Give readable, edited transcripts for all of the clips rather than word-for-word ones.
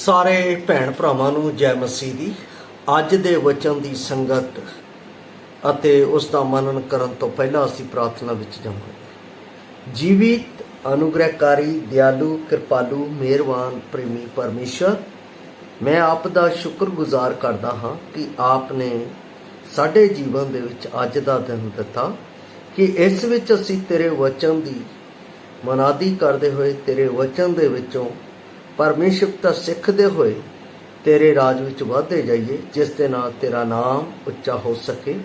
ਸਾਰੇ ਭੈਣ ਭਰਾਵਾਂ ਨੂੰ ਜੈ ਮਸੀਹ ਦੀ। ਅੱਜ ਦੇ ਵਚਨ ਦੀ ਸੰਗਤ ਅਤੇ ਉਸ ਦਾ ਮਨਨ ਕਰਨ ਤੋਂ ਪਹਿਲਾਂ ਅਸੀਂ ਪ੍ਰਾਰਥਨਾ ਵਿੱਚ ਜਾਵਾਂਗੇ। ਜੀਵਿਤ ਅਨੁਗ੍ਰਹਿਕਾਰੀ ਦਿਆਲੂ ਕਿਰਪਾਲੂ ਮਿਹਰਬਾਨ ਪ੍ਰੇਮੀ ਪਰਮੇਸ਼ਰ, ਮੈਂ ਆਪ ਦਾ ਸ਼ੁਕਰਗੁਜ਼ਾਰ ਕਰਦਾ ਹਾਂ ਕਿ ਆਪ ਨੇ ਸਾਡੇ ਜੀਵਨ ਦੇ ਵਿੱਚ ਅੱਜ ਦਾ ਦਿਨ ਦਿੱਤਾ ਕਿ ਇਸ ਵਿੱਚ ਅਸੀਂ ਤੇਰੇ ਵਚਨ ਦੀ ਮਨਾਦੀ ਕਰਦੇ ਹੋਏ ਤੇਰੇ ਵਚਨ ਦੇ ਵਿੱਚੋਂ ਪਰਮੇਸ਼ਰਤਾ ਸਿੱਖਦੇ ਹੋਏ ਤੇਰੇ ਰਾਜ ਵਿੱਚ ਵਧਦੇ ਜਾਈਏ, ਜਿਸ ਦੇ ਨਾਲ ਤੇਰਾ ਨਾਮ ਉੱਚਾ ਹੋ ਸਕੇ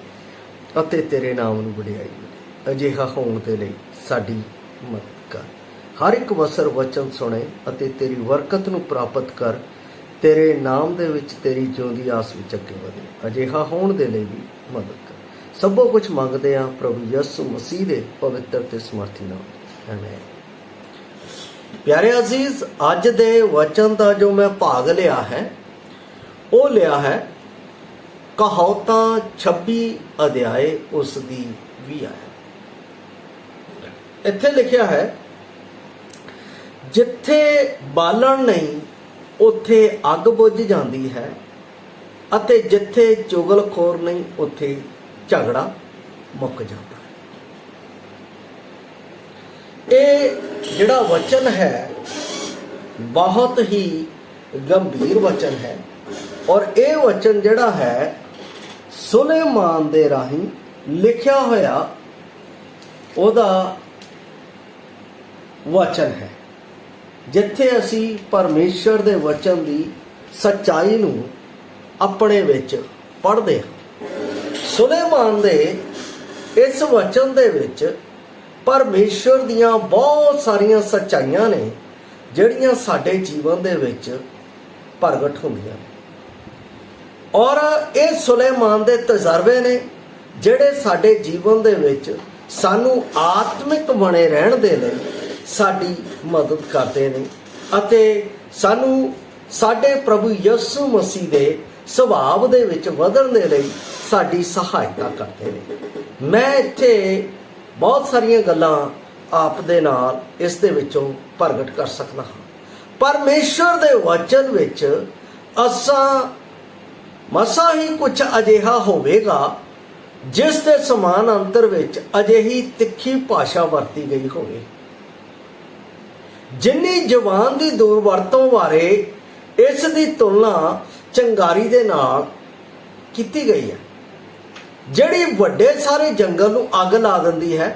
ਅਤੇ ਤੇਰੇ ਨਾਮ ਨੂੰ ਵਡਿਆਈ ਮਿਲੇ। ਅਜਿਹਾ ਹੋਣ ਦੇ ਲਈ ਸਾਡੀ ਮਦਦ ਕਰ। ਹਰ ਇੱਕ ਵਸਰ ਵਚਨ ਸੁਣੇ ਅਤੇ ਤੇਰੀ ਬਰਕਤ ਨੂੰ ਪ੍ਰਾਪਤ ਕਰ। ਤੇਰੇ ਨਾਮ ਦੇ ਵਿੱਚ ਤੇਰੀ ਜਿਉਂਦੀ ਆਸ ਵਿੱਚ ਅੱਗੇ ਵਧੇ। ਅਜਿਹਾ ਹੋਣ ਦੇ ਲਈ ਵੀ ਮਦਦ ਕਰ। ਸਭੋ ਕੁਝ ਮੰਗਦੇ ਹਾਂ ਪ੍ਰਭੂ ਯਿਸੂ ਮਸੀਹ ਦੇ ਪਵਿੱਤਰ ਤੇ ਸਮਰਥੀ ਨਾਮ। ਆਮੀਨ। ਪਿਆਰੇ ਅਜ਼ੀਜ਼, ਅੱਜ ਦੇ ਵਚਨ ਦਾ ਜੋ ਮੈਂ ਭਾਗ ਲਿਆ ਹੈ ਉਹ ਲਿਆ ਹੈ ਕਹਾਵਤਾਂ 26 ਅਧਿਆਏ ਉਸ ਦੀ 20 ਆਇਤ। ਇੱਥੇ ਲਿਖਿਆ ਹੈ, ਜਿੱਥੇ ਬਾਲਣ ਨਹੀਂ ਉੱਥੇ ਅੱਗ ਬੁਝ ਜਾਂਦੀ ਹੈ ਅਤੇ ਜਿੱਥੇ ਚੁਗਲਖੋਰ ਨਹੀਂ ਉੱਥੇ ਝਗੜਾ ਮੁੱਕ ਜਾਂਦਾ। ਇਹ ਜਿਹੜਾ ਵਚਨ ਹੈ ਬਹੁਤ ਹੀ ਗੰਭੀਰ ਵਚਨ ਹੈ ਔਰ ਇਹ ਵਚਨ ਜਿਹੜਾ ਹੈ ਸੁਲੇਮਾਨ ਦੇ ਰਾਹੀਂ ਲਿਖਿਆ ਹੋਇਆ ਉਹਦਾ ਵਚਨ ਹੈ, ਜਿੱਥੇ ਅਸੀਂ ਪਰਮੇਸ਼ਰ ਦੇ ਵਚਨ ਦੀ ਸੱਚਾਈ ਨੂੰ ਆਪਣੇ ਵਿੱਚ ਪੜ੍ਹਦੇ ਹਾਂ। ਸੁਲੇਮਾਨ ਦੇ ਇਸ ਵਚਨ ਦੇ ਵਿੱਚ ਪਰਮੇਸ਼ਰ ਦੀਆਂ ਬਹੁਤ ਸਾਰੀਆਂ ਸੱਚਾਈਆਂ ਨੇ ਜਿਹੜੀਆਂ ਸਾਡੇ ਜੀਵਨ ਦੇ ਵਿੱਚ ਪ੍ਰਗਟ ਹੁੰਦੀਆਂ ਨੇ ਔਰ ਇਹ ਸੁਲੇਮਾਨ ਦੇ ਤਜਰਬੇ ਨੇ ਜਿਹੜੇ ਸਾਡੇ ਜੀਵਨ ਦੇ ਵਿੱਚ ਸਾਨੂੰ ਆਤਮਿਕ ਬਣੇ ਰਹਿਣ ਦੇ ਲਈ ਸਾਡੀ ਮਦਦ ਕਰਦੇ ਨੇ ਅਤੇ ਸਾਨੂੰ ਸਾਡੇ ਪ੍ਰਭੂ ਯਿਸੂ ਮਸੀਹ ਦੇ ਸੁਭਾਅ ਦੇ ਵਿੱਚ ਵਧਣ ਦੇ ਲਈ ਸਾਡੀ ਸਹਾਇਤਾ ਕਰਦੇ ਨੇ। ਮੈਂ ਇੱਥੇ ਬਹੁਤ ਸਾਰੀਆਂ ਗੱਲਾਂ ਆਪ ਦੇ ਨਾਲ ਇਸ ਦੇ ਵਿੱਚੋਂ ਪ੍ਰਗਟ ਕਰ ਸਕਦਾ ਹਾਂ। ਪਰਮੇਸ਼ਰ ਦੇ ਵਚਨ ਵਿੱਚ ਅਸਾਂ ਮਸਾਂ ਹੀ ਕੁਝ ਅਜਿਹਾ ਹੋਵੇਗਾ ਜਿਸ ਦੇ ਸਮਾਨ ਅੰਤਰ ਵਿੱਚ ਅਜਿਹੀ ਤਿੱਖੀ ਭਾਸ਼ਾ ਵਰਤੀ ਗਈ ਹੋਵੇ। ਜਿੰਨੀ ਜ਼ੁਬਾਨ ਦੀ ਦੁਰਵਰਤੋਂ ਬਾਰੇ ਇਸ ਦੀ ਤੁਲਨਾ ਚੰਗਾਰੀ ਦੇ ਨਾਲ ਕੀਤੀ ਗਈ ਹੈ, ਜਿਹੜੀ ਵੱਡੇ ਸਾਰੇ ਜੰਗਲ ਨੂੰ ਅੱਗ ਲਾ ਦਿੰਦੀ ਹੈ।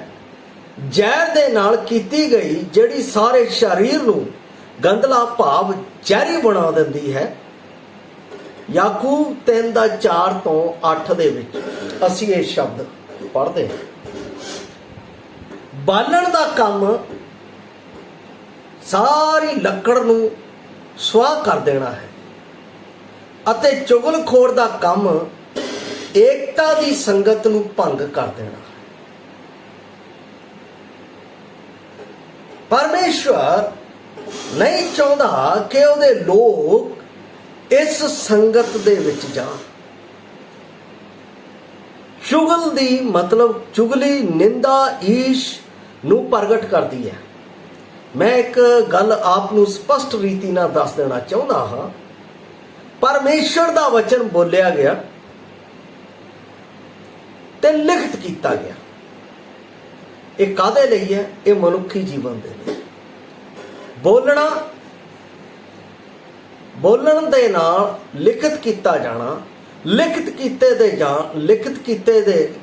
ਜ਼ਹਿਰ ਦੇ ਨਾਲ ਕੀਤੀ ਗਈ ਜਿਹੜੀ ਸਾਰੇ ਸਰੀਰ ਨੂੰ ਗੰਧਲਾ ਭਾਵ ਜ਼ਹਿਰੀ ਬਣਾ ਦਿੰਦੀ ਹੈ। ਯਾਕੂਬ 3:4 ਤੋਂ 8 ਦੇ ਵਿੱਚ ਅਸੀਂ ਇਹ ਸ਼ਬਦ ਪੜ੍ਹਦੇ ਹਾਂ। ਬਾਲਣ ਦਾ ਕੰਮ ਸਾਰੀ ਲੱਕੜ ਨੂੰ ਸੁਆਹ ਕਰ ਦੇਣਾ ਹੈ ਅਤੇ ਚੁਗਲਖੋਰ ਦਾ ਕੰਮ ਏਕਤਾ ਦੀ ਸੰਗਤ ਨੂੰ ਭੰਗ ਕਰ ਦੇਣਾ। ਪਰਮੇਸ਼ਵਰ ਨਹੀਂ ਚਾਹੁੰਦਾ ਕਿ ਉਹਦੇ ਲੋਕ ਇਸ ਸੰਗਤ ਦੇ ਵਿੱਚ ਜਾਣ। ਚੁਗਲ ਦੀ ਮਤਲਬ ਚੁਗਲੀ ਨਿੰਦਾ ਈਸ਼ ਨੂੰ ਪ੍ਰਗਟ ਕਰਦੀ ਹੈ। ਮੈਂ ਇੱਕ ਗੱਲ ਆਪ ਨੂੰ ਸਪਸ਼ਟ ਰੀਤੀ ਨਾਲ ਦੱਸ ਦੇਣਾ ਚਾਹੁੰਦਾ ਹਾਂ। ਪਰਮੇਸ਼ਰ ਦਾ ਵਚਨ ਬੋਲਿਆ ਗਿਆ ਤੇ ਲਿਖਤ ਕੀਤਾ ਗਿਆ। ਇਹ ਕਾਹਦੇ ਲਈ ਹੈ? ਇਹ ਮਨੁੱਖੀ ਜੀਵਨ ਦੇ ਲਈ। ਬੋਲਣ ਦੇ ਨਾਲ ਲਿਖਤ ਕੀਤਾ ਜਾਣਾ, ਲਿਖਤ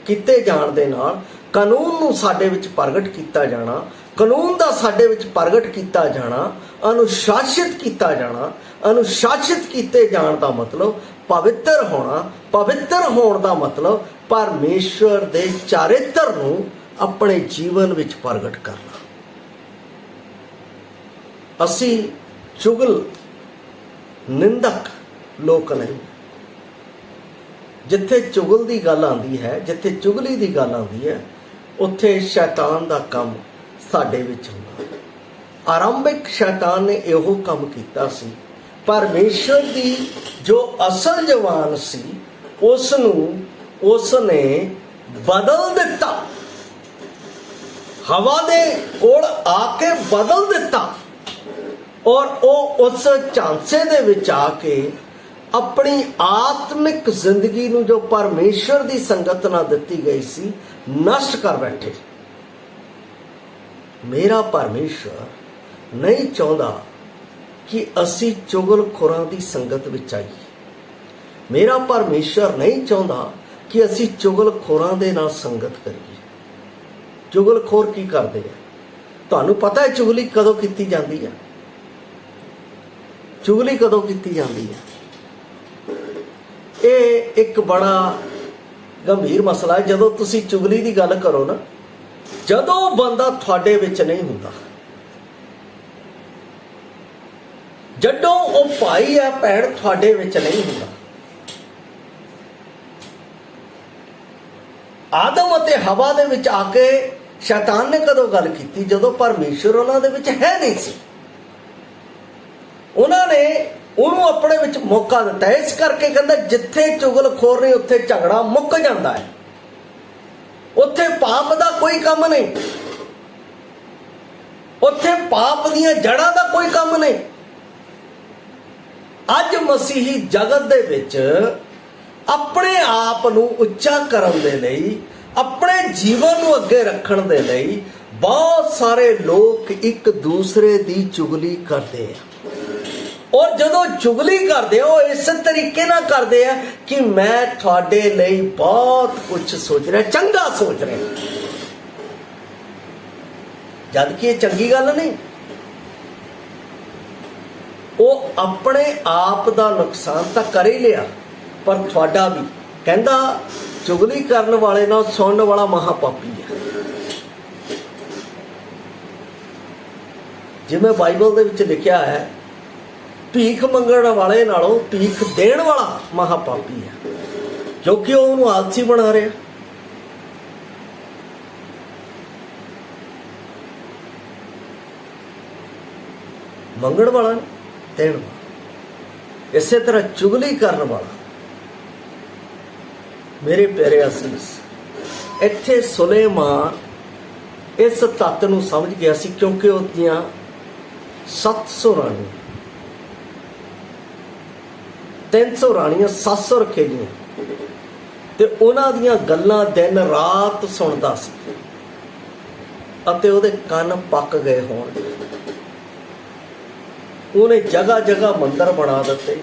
ਕੀਤੇ ਜਾਣ ਦੇ ਨਾਲ ਕਾਨੂੰਨ ਨੂੰ ਸਾਡੇ ਵਿੱਚ ਪ੍ਰਗਟ ਕੀਤਾ ਜਾਣਾ, ਕਾਨੂੰਨ ਦਾ ਸਾਡੇ ਵਿੱਚ ਪ੍ਰਗਟ ਕੀਤਾ ਜਾਣਾ, ਅਨੁਸ਼ਾਸਿਤ ਕੀਤਾ ਜਾਣਾ। ਅਨੁਸ਼ਾਸਿਤ ਕੀਤੇ ਜਾਣ ਦਾ ਮਤਲਬ ਪਵਿੱਤਰ ਹੋਣਾ। ਪਵਿੱਤਰ ਹੋਣ ਦਾ ਮਤਲਬ ਪਰਮੇਸ਼ਵਰ ਦੇ ਚਾਰਿੱਤਰ ਨੂੰ ਆਪਣੇ ਜੀਵਨ ਵਿੱਚ ਪ੍ਰਗਟ ਕਰਨਾ। ਅਸੀਂ ਚੁਗਲ ਨਿੰਦਕ ਲੋਕ ਨਹੀਂ। ਜਿੱਥੇ ਚੁਗਲ ਦੀ ਗੱਲ ਆਉਂਦੀ ਹੈ, ਜਿੱਥੇ ਚੁਗਲੀ ਦੀ ਗੱਲ ਆਉਂਦੀ ਹੈ, ਉੱਥੇ ਸ਼ੈਤਾਨ ਦਾ ਕੰਮ ਸਾਡੇ ਵਿੱਚ ਹੁੰਦਾ। ਆਰੰਭਿਕ ਸ਼ੈਤਾਨ ਨੇ ਇਹੋ ਕੰਮ ਕੀਤਾ ਸੀ। ਪਰਮੇਸ਼ਰ ਦੀ ਜੋ ਅਸਲ ਜਵਾਨ ਸੀ ਉਸਨੇ ਬਦਲ ਦਿੱਤਾ। ਹਵਾ ਦੇ ਕੋਲ ਆ ਕੇ ਬਦਲ ਦਿੱਤਾ और वो उस झांसे दे विच आके अपनी आत्मिक जिंदगी नूं जो परमेश्वर की संगत नाल दित्ती गई सी नष्ट कर बैठे। मेरा परमेश्वर नहीं चाहता कि असी चुगलखोरां की संगत विच आईए। मेरा परमेश्वर नहीं चाहता कि असी चुगलखोरां दे नाल संगत करिए। चुगलखोर की करते हैं? तुहानूं पता है चुगली कदों की जाती है? चुगली कदों की जाती है? ये एक बड़ा गंभीर मसला है। जदों तुसी चुगली की गल करो ना, जदों बंदा तुहाडे विच नहीं हुंदा, जदों वो भाई है भैन तुहाडे विच नहीं हुंदा। आदम अते हवा दे विच आके शैतान ने कदों गल की? जदों परमेश्वर उन्हां दे विच है नहीं सी। उन्होंने उन्होंने अपने विच मौका दिता। इस करके कहंदा जिथे चुगलखोर नहीं उत्थे झगड़ा मुक जाता है, उत्थे पाप का कोई काम नहीं, उत्थे पाप दीयां जड़ां दा कोई काम नहीं। अज मसीही जगत दे विच अपने आप नूं उच्चा करन दे लई, अपने जीवन नूं अगे रखण दे लई बहुत सारे लोग एक दूसरे की चुगली करते हैं। और जदों चुगली करते हो इस तरीके ना करते हैं कि मैं थोड़े लिए बहुत कुछ सोच रहा, चंगा सोच रहा, जबकि ये चंगी गल नहीं। वो अपने आप का नुकसान तो कर ही लिया, पर थोड़ा भी कहता चुगली करने वाले नाल सुनने वाला महापापी है। जिवें बाइबल दे विच लिखिया है, भीख मंगण वाले नालों भीख देण वाला महापापी है, क्योंकि वो उन्हें आलसी बना रहा। मंगण वाला देण वाला। इस तरह चुगली करने वाला, मेरे प्यारे असीस, इत्थे सुलेमान इस तत्त नूं समझ गया सी, क्योंकि उसदियां 700 राणियां, 300 राणियां 700 रखेलियां, ते उन्हां दीयां गल्लां दिन रात सुनदा सी अते उहदे कंन पक गए होण। उन्हें जगह जगह मंदिर बना दिते,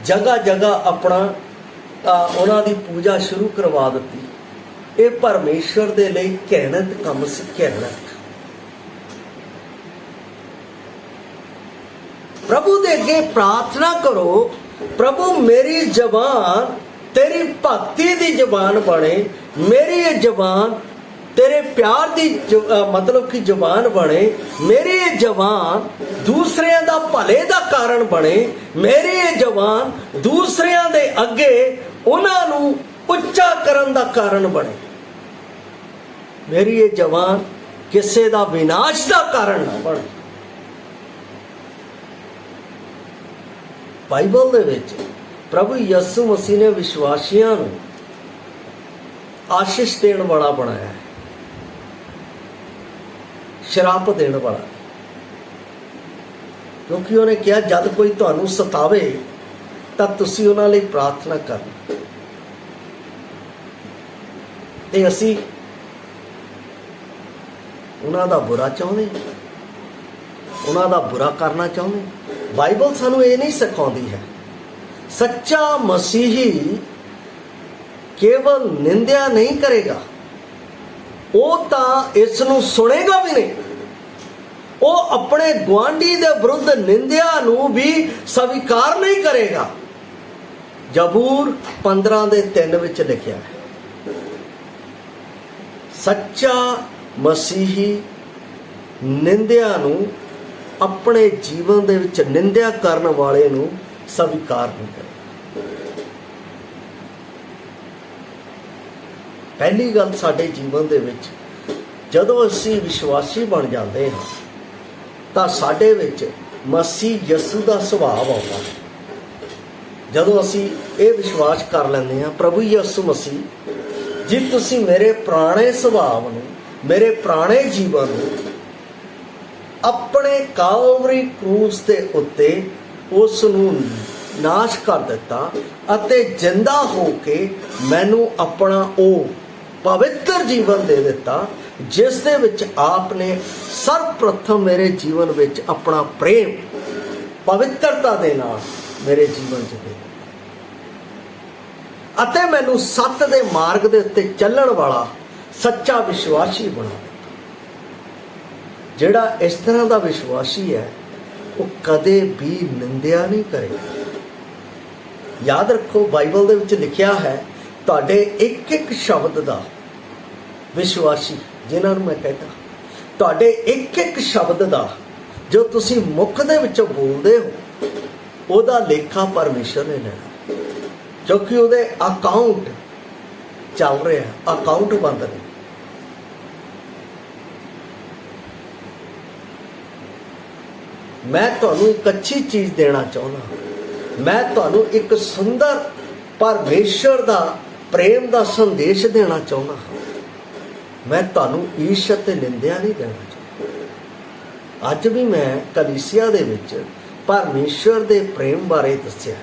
जगह जगह अपना उन्हां दी पूजा शुरू करवा दी। ये परमेश्वर दे लई घृणित काम सी, घृणित। प्रभु दे अगे प्रार्थना करो, प्रभु मेरी जबान तेरी भक्ति दी जबान बने, मेरी ये जबान तेरे प्यार दी मतलब कि जबान बने, मेरी ये जबान दूसरियां दा भले दा कारण बने, मेरी ये जबान दूसरियां दे अगे उन्हां नूं उच्चा करन दा कारण बने, मेरी ये जबान किसे दा विनाश दा कारण ना बने। बाइबल दे विच प्रभु यीशु मसीह ने विश्वासियों नूं आशीष देने वाला बनाया है, शराप देने वाला, क्योंकि उन्हें कहा जब कोई तुहानूं सतावे तां तुसीं उन्हां लई प्रार्थना करनी। ते असीं उन्हां दा बुरा चाहुंदे, उन्हां दा बुरा करना चाहुंदे। बाइबल सानूं ये नहीं सिखाउंदी है। सच्चा मसीही केवल निंदा नहीं करेगा, वो तो इसनूं सुनेगा भी नहीं, वो अपने गुआंढी दे विरुद्ध निंदा नूं भी स्वीकार नहीं करेगा। जबूर 15:3 विच लिखिया है, सच्चा मसीही निंदा नूं अपने जीवन दे विच निंदा करन वाले नूं स्वीकार नहीं करेगा। पहली गल साडे जीवन दे विच जदों असीं विश्वासी बन जाते हैं तो साडे विच मसीह यसू का सुभाव आउंदा है। जदों असीं ये विश्वास कर लैंदे हां, प्रभु यसू मसीह जी तुसीं मेरे पुराने सुभाव नूं, मेरे पुराने जीवन नूं अपने कालवरी क्रूस के उत्ते उस नूं नाश कर दिता अते जिंदा हो के मैनू अपना ओ पवित्र जीवन दे दिता, जिस दे विच आपने सर्वप्रथम मेरे जीवन विच अपना प्रेम पवित्रता दे नाल मेरे जीवन च दे अते मैनू सत दे मार्ग दे उत्ते चलण वाला सच्चा विश्वासी बना दिता। जिहड़ा इस तरह का विश्वासी है वो कदे भी निंदिया नहीं करेगा। याद रखो, बाइबल दे विच लिखिया है तुहाडे एक एक शब्द का विश्वासी, जिन्हां नूं मैं कहता तुहाडे एक एक शब्द का जो तुसी मुख दे विचों बोलदे हो उहदा लेखा परमेश्वर ने लेना, क्योंकि उहदे अकाउंट चल रहे हैं, अकाउंट बंद ने। मैं तुहानूं एक अच्छी चीज़ देना चाहुंदा, मैं तुहानूं एक सुंदर परमेश्वर दा प्रेम दा संदेश देना चाहुंदा, मैं तुहानूं ईर्ष्या ते निंदिया नहीं देना चाहुंदा। अज भी मैं कलीसिया दे विच परमेश्वर दे प्रेम बारे दस्सिया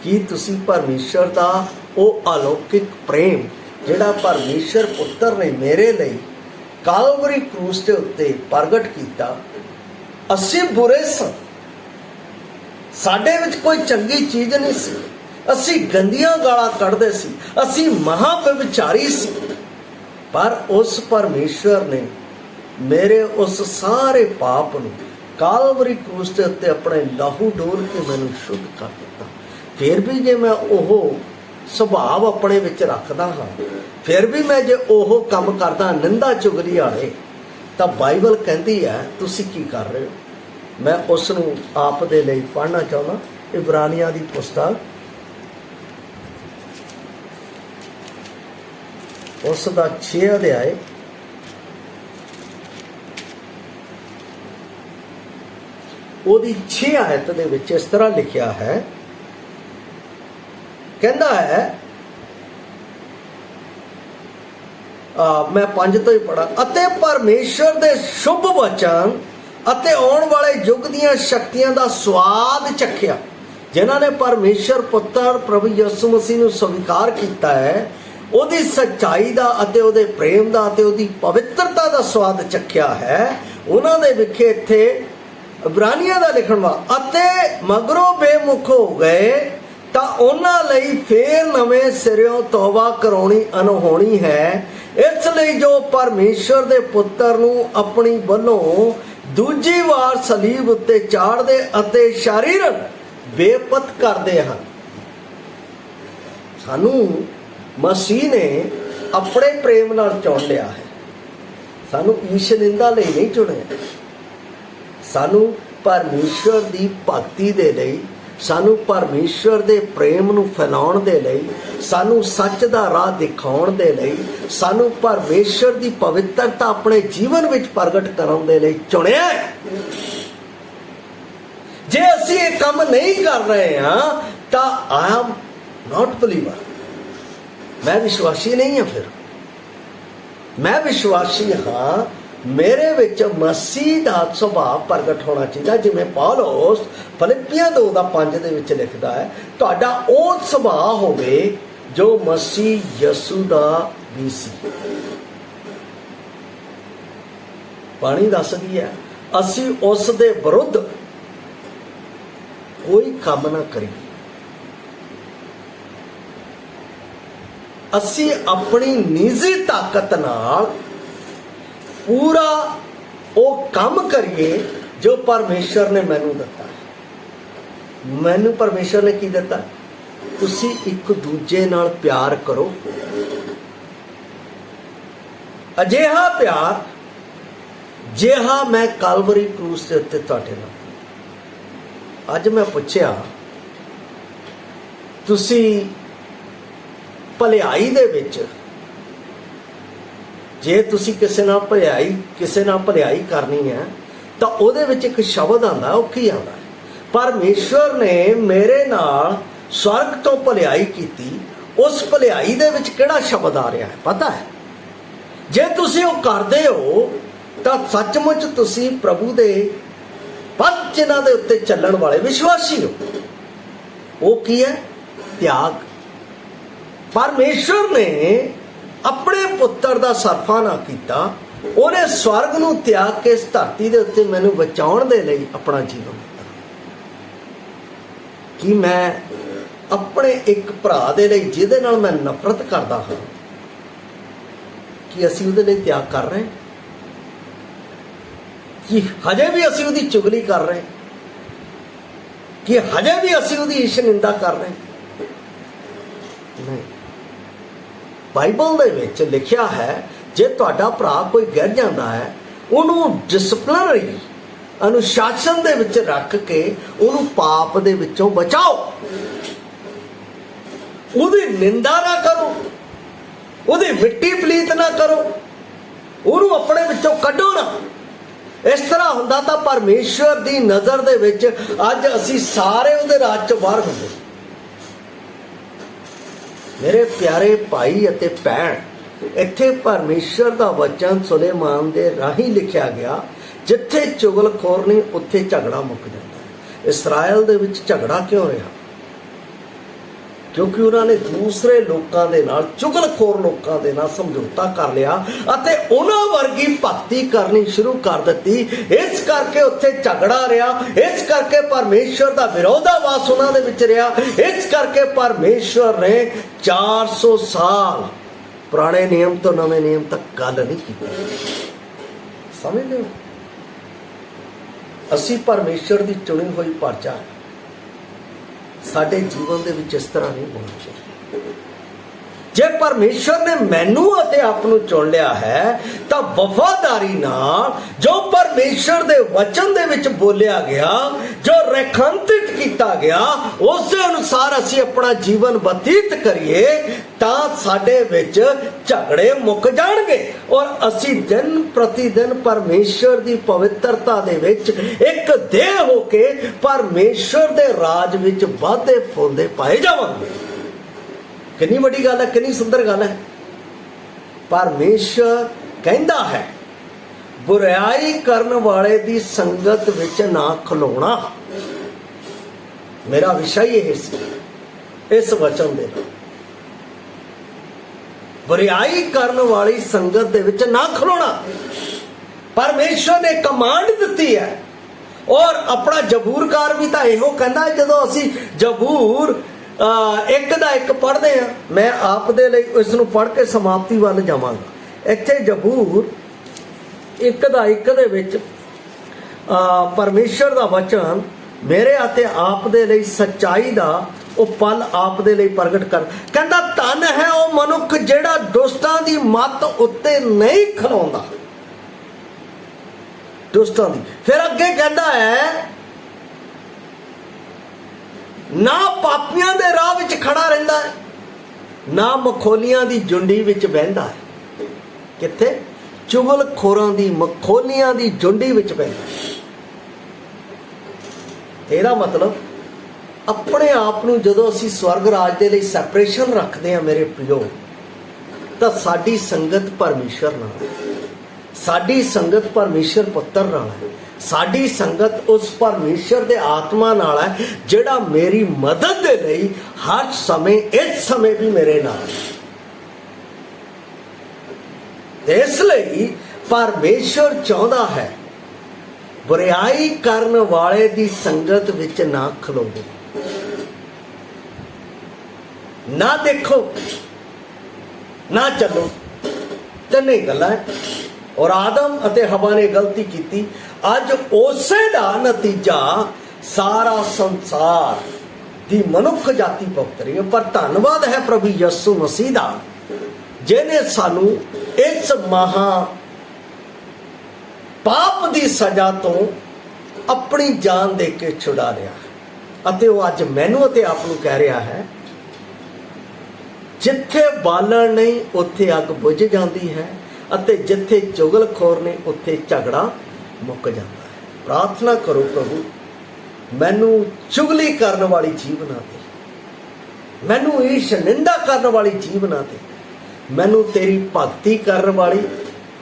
कि तुसी परमेश्वर दा वो अलौकिक प्रेम जिहड़ा परमेश्वर पुत्र ने मेरे लिए कालवरी क्रूस के उत्ते प्रगट किया। असी बुरे सन, साडे विच कोई चंगी चीज़ नहीं सी, असी गंदियां गालां कढ़दे सी, असी महाव्यभिचारी सी, पर उस परमेश्वर ने मेरे उस सारे पाप नूं कालवरी क्रूस के उत्ते अपने लहू डोल के मैनूं शुद्ध कर दिता। फिर भी जे मैं ओह सुभाव अपने विच रखदा हाँ, फिर भी मैं जे ओह काम करदा निंदा चुगली वाले, तो बाइबल कहती है तुसी की कर रहे हो। मैं उसनूं आप दे लई पढ़ना चाहुंदा, इब्रानियां दी पुस्तक उसदा 6 अध्याय ओदी 6 आयत दे विच इस तरह लिखिया है, कहता है मैं 5 तो ही पढ़ा, अते परमेश्वर दे शुभ वचन अते आउण वाले युग दीआं शक्तियां दा स्वाद चखिया, जिन्हां ने परमेश्वर पुत्र प्रभु यीशु मसीह नूं स्वीकार कीता है, ओदी सच्चाई दा अते ओदे प्रेम दा अते ओदी पवित्रता दा स्वाद चखिया है। उन्हां दे विखे इत्थे इब्रानियां दा लिखण वा अते मगरों बेमुख हो गए तां उन्हां लई फेर नवें सिरों तौबा कराउणी अनहोणी है। इसलिए जो परमेश्वर दे पुत्र नूं अपनी वल्लों दूजी वार सलीब उत्ते चाढ़दे अते शारीरक बेपत करदे हन। सानू मसीह ने अपने प्रेम नाल चुन लिया है, सानू ईश निंदा लई नहीं चुनिया, सानू परमेश्वर दी भगती दे लई, सानू परमेश्वर दे प्रेम नूं फैलाउण दे लई, सानू सच दा राह दिखाउण दे लई, सानू परमेश्वर दी पवित्रता अपने जीवन विच प्रगट करन दे लई चुनिया है। जे असीं ये काम नहीं कर रहे हां तां आई एम नॉट बिलीवर, मैं विश्वासी नहीं हाँ। फिर मैं विश्वासी हाँ, मेरे विच मसीह दा सुभाव प्रगट होना चाहिए, जिवें पौलुस फिलिप्पियां 2:5 दे विच लिखदा है, तुहाडा ओ सुभाव होवे जो मसीह यसू दा भी सी। पाणी दसदी है असीं उस दे विरुद्ध कोई काम ना करिए, असी अपनी निजी ताकत नाल पूरा वो काम करिए जो परमेश्वर ने मैनू दिता है। मैनू परमेश्वर ने की दिता, तुसी एक दूजे नाल प्यार करो, अजिहा प्यार जिहा मैं कालवरी क्रूस के उत्ते तुहाडे नाल। अज मैं पुछया तुसी भलाई दे विच जे तुसी किसी नाल भलाई करनी है तो उहदे विच एक शब्द आंदा, वो की आंदा, परमेश्वर ने मेरे नाल स्वर्ग तो भलाई कीती। उस भलाई दे विच किहड़ा शब्द आ रहा है पता है? जे तुसी वो करदे हो ਤਾਂ ਸੱਚਮੁੱਚ ਤੁਸੀਂ ਪ੍ਰਭੂ ਦੇ ਪਦ ਜਿਨ੍ਹਾਂ ਦੇ ਉੱਤੇ ਚੱਲਣ ਵਾਲੇ ਵਿਸ਼ਵਾਸੀ ਹੋ। ਉਹ ਕੀ ਹੈ? ਤਿਆਗ। ਪਰਮੇਸ਼ਵਰ ਨੇ ਆਪਣੇ ਪੁੱਤਰ ਦਾ ਸਰਫਾ ਨਾ ਕੀਤਾ, ਉਹਨੇ ਸਵਰਗ ਨੂੰ ਤਿਆਗ ਕੇ ਇਸ ਧਰਤੀ ਦੇ ਉੱਤੇ ਮੈਨੂੰ ਬਚਾਉਣ ਦੇ ਲਈ ਆਪਣਾ ਜੀਵਨ ਦਿੱਤਾ। ਕਿ ਮੈਂ ਆਪਣੇ ਇੱਕ ਭਰਾ ਦੇ ਲਈ ਜਿਹਦੇ ਨਾਲ ਮੈਂ ਨਫ਼ਰਤ ਕਰਦਾ ਹਾਂ, ਕਿ ਅਸੀਂ ਉਹਦੇ ਲਈ ਤਿਆਗ ਕਰ ਰਹੇ? ਕਿ ਹਜੇ ਵੀ ਅਸੀਂ ਉਹਦੀ ਚੁਗਲੀ ਕਰ ਰਹੇ? ਕਿ ਹਜੇ ਵੀ ਅਸੀਂ ਉਹਦੀ ਈਰਖ ਨਿੰਦਾ ਕਰ ਰਹੇ? ਨਹੀਂ। ਬਾਈਬਲ ਦੇ ਵਿੱਚ ਲਿਖਿਆ ਹੈ, ਜੇ ਤੁਹਾਡਾ ਭਰਾ ਕੋਈ ਗਿਰ ਜਾਂਦਾ ਹੈ, ਉਹਨੂੰ ਡਿਸਪਲਿਨਰੀ ਅਨੁਸ਼ਾਸਨ ਦੇ ਵਿੱਚ ਰੱਖ ਕੇ ਉਹਨੂੰ ਪਾਪ ਦੇ ਵਿੱਚੋਂ ਬਚਾਓ। ਉਹਦੀ ਨਿੰਦਾ ਨਾ ਕਰੋ, ਉਹਦੀ ਮਿੱਟੀ ਪਲੀਤ ਨਾ ਕਰੋ, ਉਹਨੂੰ ਆਪਣੇ ਵਿੱਚੋਂ ਕੱਢੋ ਨਾ। ਇਸ ਤਰ੍ਹਾਂ ਹੁੰਦਾ ਤਾਂ ਪਰਮੇਸ਼ਵਰ ਦੀ ਨਜ਼ਰ ਦੇ ਵਿੱਚ ਅੱਜ ਅਸੀਂ ਸਾਰੇ ਉਹਦੇ ਰਾਜ ਚੋਂ ਬਾਹਰ ਹੁੰਦੇ। ਮੇਰੇ ਪਿਆਰੇ ਭਾਈ ਅਤੇ ਭੈਣ, ਇੱਥੇ ਪਰਮੇਸ਼ਵਰ ਦਾ ਵਚਨ ਸੁਲੇਮਾਨ ਦੇ ਰਾਹੀਂ ਲਿਖਿਆ ਗਿਆ, ਜਿੱਥੇ ਚੁਗਲਖੋਰ ਨਹੀਂ ਉੱਥੇ ਝਗੜਾ ਮੁੱਕ ਜਾਂਦਾ ਹੈ। ਇਸਰਾਇਲ ਦੇ ਵਿੱਚ ਝਗੜਾ ਕਿਉਂ ਰਿਹਾ? ਕਿਉਂਕਿ ਉਹਨਾਂ ਨੇ ਦੂਸਰੇ ਲੋਕਾਂ ਦੇ ਨਾਲ, ਚੁਗਲਖੋਰ ਲੋਕਾਂ ਦੇ ਨਾਲ ਸਮਝੌਤਾ ਕਰ ਲਿਆ ਅਤੇ ਉਹਨਾਂ ਵਰਗੀ ਭਗਤੀ ਕਰਨੀ ਸ਼ੁਰੂ ਕਰ ਦਿੱਤੀ। ਇਸ ਕਰਕੇ ਉੱਥੇ ਝਗੜਾ ਰਿਹਾ, ਇਸ ਕਰਕੇ ਪਰਮੇਸ਼ਵਰ ਦਾ ਵਿਰੋਧਾਭਾਸ ਉਹਨਾਂ ਦੇ ਵਿੱਚ ਰਿਹਾ। ਇਸ ਕਰਕੇ ਪਰਮੇਸ਼ਵਰ ਨੇ 400 ਸਾਲ ਪੁਰਾਣੇ ਨਿਯਮ ਤੋਂ ਨਵੇਂ ਨਿਯਮ ਤੱਕ ਗੱਲ ਨਹੀਂ ਕੀਤੀ। ਸਮਝਦੇ ਹੋ? ਅਸੀਂ ਪਰਮੇਸ਼ਵਰ ਦੀ ਚੁਣੀ ਹੋਈ ਪਰਚਾ, ਸਾਡੇ ਜੀਵਨ ਦੇ ਵਿੱਚ ਇਸ ਤਰ੍ਹਾਂ ਨਹੀਂ ਹੋਣਾ ਚਾਹੀਦਾ। ਜੇ ਪਰਮੇਸ਼ਵਰ ਨੇ ਮੈਨੂੰ ਅਤੇ ਆਪ ਨੂੰ ਚੁਣ ਲਿਆ ਹੈ ਤਾਂ ਵਫਾਦਾਰੀ ਨਾਲ ਜੋ ਪਰਮੇਸ਼ਵਰ ਦੇ ਵਚਨ ਦੇ ਵਿੱਚ ਬੋਲਿਆ ਗਿਆ, ਜੋ ਰੇਖਾਂਕਿਤ ਕੀਤਾ ਗਿਆ, ਉਸ ਦੇ ਅਨੁਸਾਰ ਅਸੀਂ ਆਪਣਾ ਜੀਵਨ ਬਤੀਤ ਕਰੀਏ ਤਾਂ ਸਾਡੇ ਵਿੱਚ ਝਗੜੇ ਮੁੱਕ ਜਾਣਗੇ ਔਰ ਅਸੀਂ ਦਿਨ ਪ੍ਰਤੀ ਦਿਨ ਪਰਮੇਸ਼ਵਰ ਦੀ ਪਵਿੱਤਰਤਾ ਦੇ ਵਿੱਚ ਇੱਕ ਦੇਹ ਹੋ ਕੇ ਪਰਮੇਸ਼ਵਰ ਦੇ ਰਾਜ ਵਿੱਚ ਵਾਧੇ ਫੁੱਲਦੇ ਪਾਏ ਜਾਵਾਂਗੇ। ਕਿੰਨੀ ਵੱਡੀ ਗੱਲ ਹੈ, ਕਿੰਨੀ ਸੁੰਦਰ ਗੱਲ ਹੈ। ਪਰਮੇਸ਼ਵਰ ਕਹਿੰਦਾ ਹੈ, ਬੁਰਾਈ ਕਰਨ ਵਾਲੇ ਦੀ ਸੰਗਤ ਵਿੱਚ ਨਾ ਖਲੋਣਾ। ਮੇਰਾ ਵਿਸ਼ਾ ਹੀ ਇਹ ਸੀ ਇਸ ਵਚਨ ਦੇ ਨਾਲ, ਬੁਰਾਈ ਕਰਨ ਵਾਲੀ ਸੰਗਤ ਦੇ ਵਿੱਚ ਨਾ ਖਲੋਣਾ। ਪਰਮੇਸ਼ਵਰ ਨੇ ਕਮਾਂਡ ਦਿੱਤੀ ਹੈ ਔਰ ਆਪਣਾ ਜ਼ਬੂਰਕਾਰ ਵੀ ਤਾਂ ਇਹੋ ਕਹਿੰਦਾ ਹੈ। ਜਦੋਂ ਅਸੀਂ ਜ਼ਬੂਰ ਇੱਕ ਦਾ ਇੱਕ ਪੜ੍ਹਦੇ ਹਾਂ, ਮੈਂ ਆਪ ਦੇ ਲਈ ਇਸ ਨੂੰ ਪੜ੍ਹ ਕੇ ਸਮਾਪਤੀ ਵੱਲ ਜਾਵਾਂਗਾ। ਇੱਥੇ ਜ਼ਬੂਰ ਇੱਕ ਦਾ ਇੱਕ ਦੇ ਵਿੱਚ ਪਰਮੇਸ਼ਰ ਦਾ ਵਚਨ ਮੇਰੇ ਅਤੇ ਆਪ ਦੇ ਲਈ ਸੱਚਾਈ ਦਾ ਉਹ ਪਲ ਆਪ ਦੇ ਲਈ ਪ੍ਰਗਟ ਕਰ ਕਹਿੰਦਾ, ਧੰਨ ਹੈ ਉਹ ਮਨੁੱਖ ਜਿਹੜਾ ਦੁਸ਼ਟਾਂ ਦੀ ਮੱਤ ਉੱਤੇ ਨਹੀਂ ਖਲੋਂਦਾ। ਦੁਸ਼ਟਾਂ ਦੀ। ਫਿਰ ਅੱਗੇ ਕਹਿੰਦਾ ਹੈ, ਨਾ ਪਾਪੀਆਂ ਦੇ ਰਾਹ ਵਿੱਚ ਖੜਾ ਰਹਿੰਦਾ ਹੈ, ਨਾ ਮਖੌਲੀਆਂ ਦੀ ਜੁੰਡੀ ਵਿੱਚ ਬਹਿੰਦਾ ਹੈ। ਕਿੱਥੇ? ਚੁਗਲਖੋਰਾਂ ਦੀ, ਮਖੌਲੀਆਂ ਦੀ ਜੁੰਡੀ ਵਿੱਚ ਬਹਿੰਦਾ ਹੈ। ਇਹਦਾ ਮਤਲਬ ਆਪਣੇ ਆਪ ਨੂੰ ਜਦੋਂ ਅਸੀਂ ਸਵਰਗ ਰਾਜ ਦੇ ਲਈ ਸੈਪਰੇਸ਼ਨ ਰੱਖਦੇ ਹਾਂ ਮੇਰੇ ਪਿਓ, ਤਾਂ ਸਾਡੀ ਸੰਗਤ ਪਰਮੇਸ਼ਰ ਨਾਲ ਹੈ, ਸਾਡੀ ਸੰਗਤ ਪਰਮੇਸ਼ਰ ਪੁੱਤਰ ਨਾਲ ਹੈ, ਸਾਡੀ ਸੰਗਤ ਉਸ ਪਰਮੇਸ਼ਰ ਦੇ ਆਤਮਾ ਨਾਲ ਹੈ ਜਿਹੜਾ ਮੇਰੀ ਮਦਦ ਦੇ ਲਈ ਹਰ ਸਮੇਂ, ਇਸ ਸਮੇਂ ਵੀ ਮੇਰੇ ਨਾਲ ਹੈ। ਇਸ ਲਈ ਪਰਮੇਸ਼ਰ ਚਾਹੁੰਦਾ ਹੈ ਬੁਰਾਈ ਕਰਨ ਵਾਲੇ ਦੀ ਸੰਗਤ ਵਿੱਚ ਨਾ ਖਲੋਵੋ, ਨਾ ਦੇਖੋ, ਨਾ ਚੱਲੋ। ਤਿੰਨੇ ਗੱਲਾਂ। ਔਰ ਆਦਮ ਅਤੇ ਹਵਾ ਨੇ ਗਲਤੀ ਕੀਤੀ। ਅੱਜ ਉਸੇ ਦਾ ਨਤੀਜਾ ਸਾਰਾ ਸੰਸਾਰ ਦੀ ਮਨੁੱਖ ਜਾਤੀ ਭੁਗਤ ਰਹੀ ਹੈ। ਪਰ ਧੰਨਵਾਦ ਹੈ ਪ੍ਰਭੂ ਯਿਸੂ ਮਸੀਹ ਦਾ, ਜਿਹਨੇ ਸਾਨੂੰ ਇਸ ਮਹਾ ਪਾਪ ਦੀ ਸਜ਼ਾ ਤੋਂ ਆਪਣੀ ਜਾਨ ਦੇ ਕੇ ਛੁਡਾ ਲਿਆ। ਅਤੇ ਉਹ ਅੱਜ ਮੈਨੂੰ ਅਤੇ ਆਪ ਨੂੰ ਕਹਿ ਰਿਹਾ ਹੈ, ਜਿੱਥੇ ਬਾਲਣ ਨਹੀਂ ਉੱਥੇ ਅੱਗ ਬੁਝ ਜਾਂਦੀ ਹੈ ਅਤੇ ਜਿੱਥੇ ਚੁਗਲਖੋਰ ਨੇ ਉੱਥੇ ਝਗੜਾ ਮੁੱਕ ਜਾਂਦਾ ਹੈ। ਪ੍ਰਾਰਥਨਾ ਕਰੋ, ਪ੍ਰਭੂ ਮੈਨੂੰ ਚੁਗਲੀ ਕਰਨ ਵਾਲੀ ਜੀਵ ਨਾ ਦੇ, ਮੈਨੂੰ ਈਰਖ ਨਿੰਦਾ ਕਰਨ ਵਾਲੀ ਜੀਵ ਨਾ ਦੇ, ਮੈਨੂੰ ਤੇਰੀ ਭਗਤੀ ਕਰਨ ਵਾਲੀ,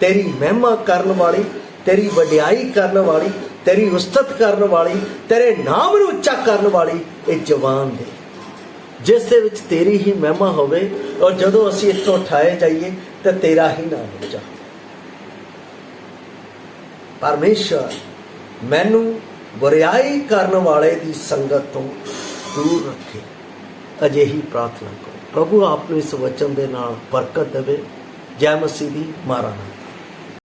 ਤੇਰੀ ਮਹਿਮਾ ਕਰਨ ਵਾਲੀ, तेरी वडियाई करने वाली, तेरी उस्तत करने वाली, तेरे नाम नूं उच्चा करने वाली ये जवान दे, जिस दे विच तेरी ही महिमा होवे, और जदों असीं इत्थों उठाए जाइए तो तेरा ही नाम उच्चा। परमेश्वर मैनू बुराई करने वाले की संगत तो दूर रखे। अजिही प्रार्थना करो। प्रभु आपने इस वचन के नाल बरकत देवे। जय मसीह दी। मारा।